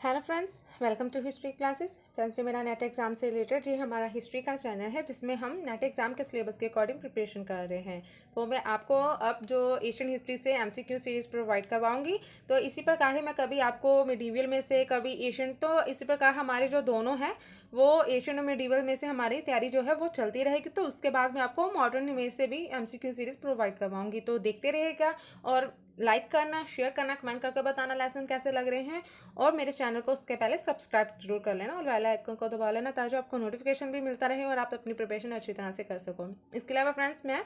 Hello friends, welcome to history classes. Friends, जो मेरा net exam से रिलेटेड ये हमारा हिस्ट्री का चैनल है जिसमें हम नेट एग्जाम के सिलेबस के अकॉर्डिंग प्रिपरेशन कर रहे हैं। तो मैं आपको अब जो एशियन हिस्ट्री से एमसीक्यू सीरीज़ प्रोवाइड करवाऊंगी। तो इसी प्रकार ही मैं कभी आपको मिडीवियल में से कभी एशियन, तो इसी प्रकार हमारे जो दोनों हैं वो एशियन और मिडीवियल में से हमारी तैयारी जो है वो चलती रहेगी। तो उसके बाद मैं आपको मॉडर्न में से भी एमसीक्यू सीरीज़ प्रोवाइड करवाऊंगी। तो देखते रहेगा और लाइक करना, शेयर करना, कमेंट करके बताना लेसन कैसे लग रहे हैं। और मेरे चैनल को उसके पहले सब्सक्राइब जरूर कर लेना और बेल आइकन को दबा लेना ताकि आपको नोटिफिकेशन भी मिलता रहे और आप अपनी प्रिपरेशन अच्छी तरह से कर सको। इसके अलावा फ्रेंड्स, मैं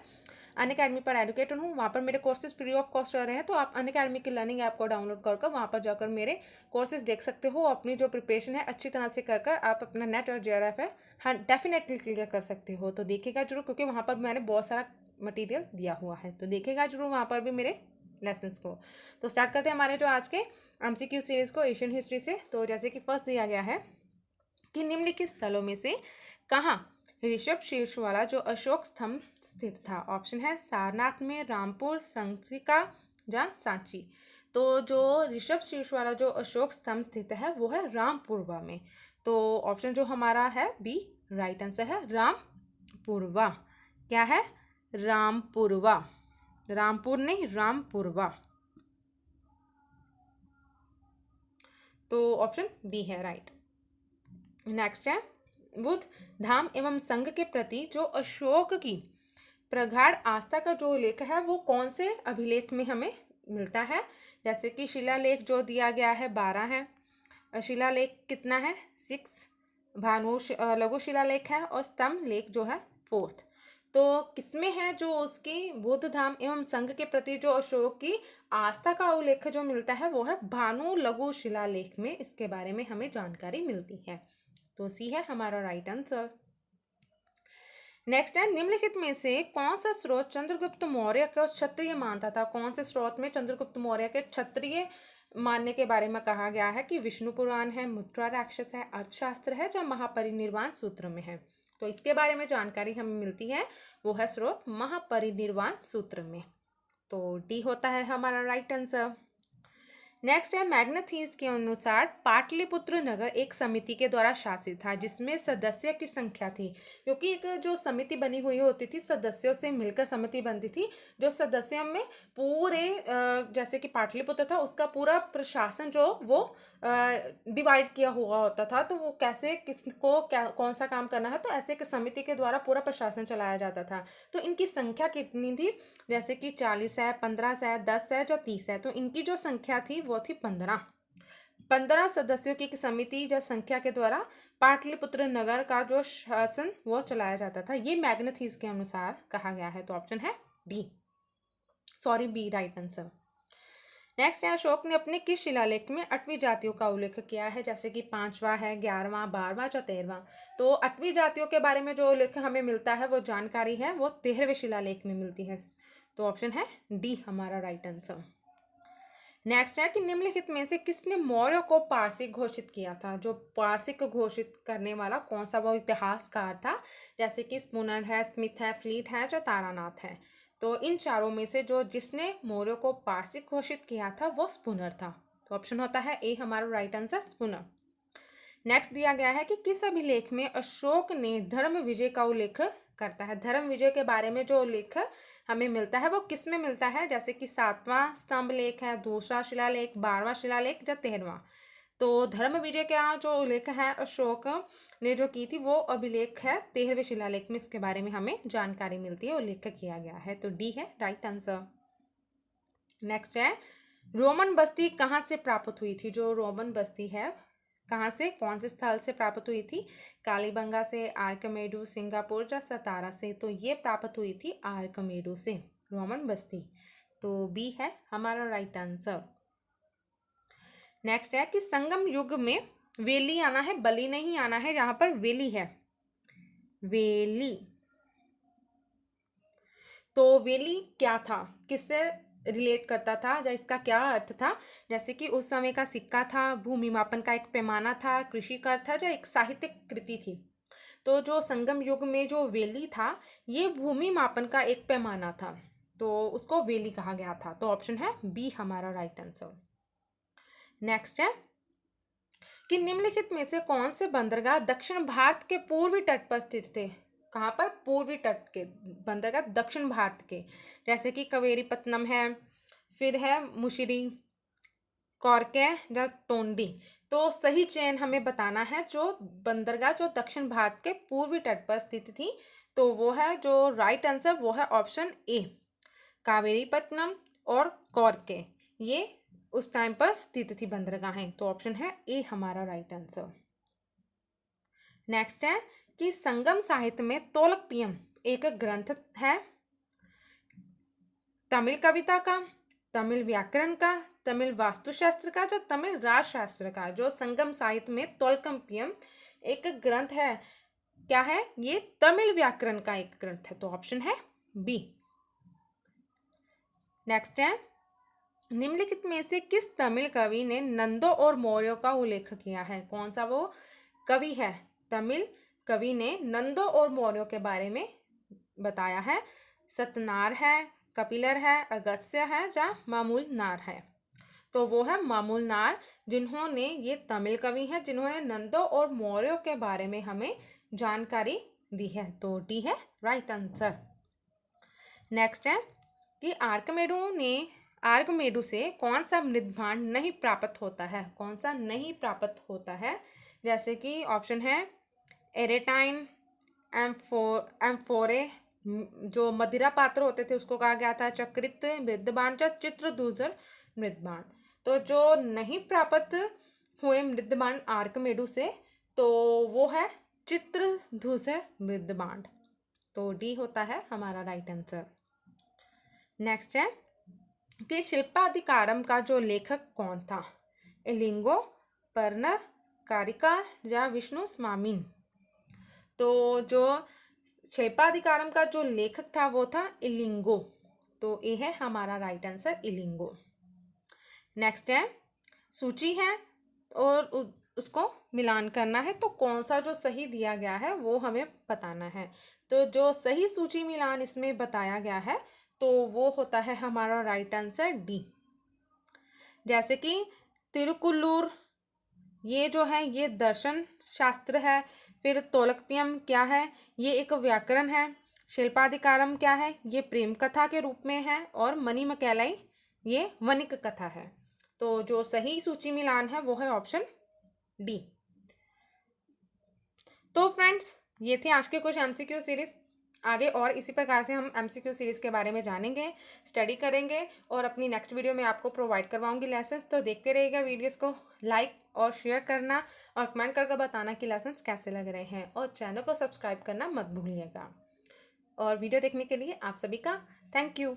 अनअकैडमी पर एडुकेटेड हूँ। वहाँ पर मेरे कोर्सेज फ्री ऑफ कॉस्ट रह रहे हैं। तो आप अनअकैडमी की लर्निंग ऐप को डाउनलोड कर वहाँ पर जाकर मेरे कोर्सेज देख सकते हो। अपनी जो प्रिपरेशन है अच्छी तरह से कर आप अपना नेट और जेआरएफ है हाँ डेफिनेटली क्लियर कर सकते हो। तो देखेगा जरूर, क्योंकि वहाँ पर मैंने बहुत सारा मटेरियल दिया हुआ है। तो देखेगा जरूर वहाँ पर भी मेरे लेसन्स को। तो स्टार्ट करते हैं हमारे जो आज के एमसीक्यू सीरीज को एशियन हिस्ट्री से। तो जैसे कि फर्स्ट दिया गया है कि निम्नलिखित स्थलों में से कहाँ ऋषभ शीर्ष वाला जो अशोक स्तंभ स्थित था। ऑप्शन है सारनाथ में, रामपुर, संचिका या सांची। तो जो ऋषभ शीर्ष वाला जो अशोक स्तंभ स्थित है वो है रामपुरवा में। तो ऑप्शन जो हमारा है बी राइट आंसर है, रामपुरवा। क्या है? रामपुरवा, रामपुर नहीं, रामपुरवा। तो ऑप्शन बी है राइट। नेक्स्ट है बुद्ध धाम एवं संघ के प्रति जो अशोक की प्रगाढ़ आस्था का जो उल्लेख है वो कौन से अभिलेख में हमें मिलता है? जैसे कि शिलालेख जो दिया गया है 12 है, शिलालेख कितना है 6, भानु लघु शिलालेख है और स्तंभ लेख जो है 4th। तो किसमें है जो उसकी बुद्ध धाम एवं संघ के प्रति जो अशोक की आस्था का उल्लेख जो मिलता है वो है भानु लघु शिलालेख में। इसके बारे में हमें जानकारी मिलती है। तो सी है हमारा राइट आंसर। नेक्स्ट है निम्नलिखित में से कौन सा स्रोत चंद्रगुप्त मौर्य को क्षत्रिय मानता था? कौन से स्रोत में चंद्रगुप्त मौर्य के क्षत्रिय मानने के बारे में कहा गया है? कि विष्णु पुराण है, मुद्रा राक्षस है, अर्थशास्त्र है या महापरिनिर्वाण सूत्र में है? तो इसके बारे में जानकारी हमें मिलती है वो है स्रोत महापरिनिर्वाण सूत्र में। तो डी होता है हमारा राइट आंसर। नेक्स्ट है मैग्नेथीस के अनुसार पाटलिपुत्र नगर एक समिति के द्वारा शासित था जिसमें सदस्य की संख्या थी। क्योंकि एक जो समिति बनी हुई होती थी, सदस्यों से मिलकर समिति बनती थी। जो सदस्यों में पूरे जैसे कि पाटलिपुत्र था उसका पूरा प्रशासन जो वो डिवाइड किया हुआ होता था। तो वो कैसे किसको क्या कौन सा काम करना है, तो ऐसे एक समिति के द्वारा पूरा प्रशासन चलाया जाता था। तो इनकी संख्या कितनी थी? जैसे कि 40 है, 15 है, 10 है या 30 है। तो इनकी जो संख्या थी वो थी 15 सदस्यों की समिति या संख्या के द्वारा पाटलिपुत्र नगर का जो शासन वो चलाया जाता था। ये मैग्नेथीस के अनुसार कहा गया है। तो ऑप्शन है D, sorry B right answer. Next है अशोक ने अपने किस शिलालेख में 8वीं जातियों का उल्लेख किया है? जैसे कि 5वां है, 11वां, 12वां या 13वां। तो 8वीं जातियों के बारे में जो उल्लेख हमें मिलता है वो जानकारी है वो 13वें शिलालेख में मिलती है। तो ऑप्शन है डी हमारा राइट आंसर। नेक्स्ट है कि निम्नलिखित में से किसने मौर्य को पारसी घोषित किया था? जो पारसी को घोषित करने वाला कौन सा वो इतिहासकार था? जैसे कि स्पूनर है, स्मिथ है, फ्लीट है या तारानाथ है। तो इन चारों में से जो जिसने मौर्य को पारसी घोषित किया था वो स्पूनर था। तो ऑप्शन होता है ए हमारा राइट आंसर, स्पूनर। नेक्स्ट दिया गया है कि किस अभिलेख में अशोक ने धर्म विजय का उल्लेख करता है? धर्म विजय के बारे में जो उल्लेख हमें मिलता है वो किस में मिलता है? जैसे कि 7वां स्तंभ लेख है, दूसरा शिलालेख, 12वां शिलालेख या 13वां। तो धर्म विजय का जो उल्लेख है अशोक ने जो की थी वो अभिलेख है 13वें शिलालेख में। इसके बारे में हमें जानकारी मिलती है, उल्लेख किया गया है। तो डी है राइट आंसर। नेक्स्ट है रोमन बस्ती कहाँ से प्राप्त हुई थी? जो रोमन बस्ती है कहाँ से, कौन से स्थल से प्राप्त हुई थी? कालीबंगा से, आर्कमेडू, सिंगापुर या सतारा से। तो ये प्राप्त हुई थी आर्कमेडू से रोमन बस्ती। तो बी है हमारा राइट आंसर। नेक्स्ट है कि संगम युग में वेली आना है, बलि नहीं आना है। यहाँ पर वेली है, वेली। तो वेली क्या था, किससे रिलेट करता था या इसका क्या अर्थ था? जैसे कि उस समय का सिक्का था, भूमि मापन का एक पैमाना था, कृषि कर था या एक साहित्यिक कृति थी। तो जो संगम युग में जो वेली था ये भूमि मापन का एक पैमाना था, तो उसको वेली कहा गया था। तो ऑप्शन है बी हमारा राइट आंसर। नेक्स्ट है कि निम्नलिखित में से कौन से बंदरगाह दक्षिण भारत के पूर्वी तट पर स्थित थे। कहाँ पर? पूर्वी तट के बंदरगाह दक्षिण भारत के, जैसे कि कवेरीपत्तनम है, फिर है मुशिरी, कॉर्के या तोंडी। तो सही चयन हमें बताना है जो बंदरगाह जो दक्षिण भारत के पूर्वी तट पर स्थित थी, तो वो है जो राइट आंसर वो है ऑप्शन ए, कावेरीपत्तनम और कॉर्के। ये उस टाइम पर स्थित थी बंदरगाहें, तो ऑप्शन है ए हमारा राइट आंसर। नेक्स्ट है कि संगम साहित्य में तोलकपियम एक ग्रंथ है, तमिल कविता का, तमिल व्याकरण का, तमिल वास्तुशास्त्र का या तमिल राजशास्त्र का। जो संगम साहित्य में तोलकपियम एक ग्रंथ है, क्या है? ये तमिल व्याकरण का एक ग्रंथ है, तो ऑप्शन है बी। नेक्स्ट है निम्नलिखित में से किस तमिल कवि ने नंदों और मौर्यों का उल्लेख किया है? कौन सा वो कवि है? तमिल कवि ने नंदों और मौर्यों के बारे में बताया है। सतनार है, कपिलर है, अगस्त्य है या मामूल नार है? तो वो है मामूल नार, जिन्होंने, ये तमिल कवि हैं जिन्होंने नंदों और मौर्यों के बारे में हमें जानकारी दी है, तो डी है राइट आंसर। नेक्स्ट है कि आर्कमेडू से कौन सा मृदभांड नहीं प्राप्त होता है? कौन सा नहीं प्राप्त होता है? जैसे कि ऑप्शन है एरेटाइन, एम्फोरे, जो मदिरा पात्र होते थे उसको कहा गया था चक्रित मृदबांड या चित्रधूसर मृदबांड। तो जो नहीं प्राप्त हुए मृदबांड आर्कमेडू से, तो वो है चित्रधूसर मृदबांड, तो डी होता है हमारा राइट आंसर। नेक्स्ट है कि शिल्पाधिकारम का जो लेखक कौन था? इलिंगो, परनर, कारिका या विष्णु स्वामिन? तो जो शिल्पाधिकारम का जो लेखक था वो था इलिंगो, तो ये है हमारा राइट आंसर इलिंगो। नेक्स्ट है सूची है और उसको मिलान करना है, तो कौन सा जो सही दिया गया है वो हमें बताना है। तो जो सही सूची मिलान इसमें बताया गया है तो वो होता है हमारा राइट आंसर डी। जैसे कि तिरुकुल्लूर, ये जो है ये दर्शन शास्त्र है। फिर तोलकपियम क्या है? ये एक व्याकरण है। शिल्पाधिकारम क्या है? ये प्रेम कथा के रूप में है। और मणिमैकाले ये वणिक कथा है। तो जो सही सूची मिलान है वो है ऑप्शन डी। तो फ्रेंड्स, ये थी आज के कुछ एमसीक्यू सीरीज। आगे और इसी प्रकार से हम एमसीक्यू सीरीज के बारे में जानेंगे, स्टडी करेंगे और अपनी नेक्स्ट वीडियो में आपको प्रोवाइड करवाऊंगी लेसन्स। तो देखते रहिएगा वीडियोस को, लाइक और शेयर करना और कमेंट करके बताना कि लेसन्स कैसे लग रहे हैं, और चैनल को सब्सक्राइब करना मत भूलिएगा। और वीडियो देखने के लिए आप सभी का थैंक यू।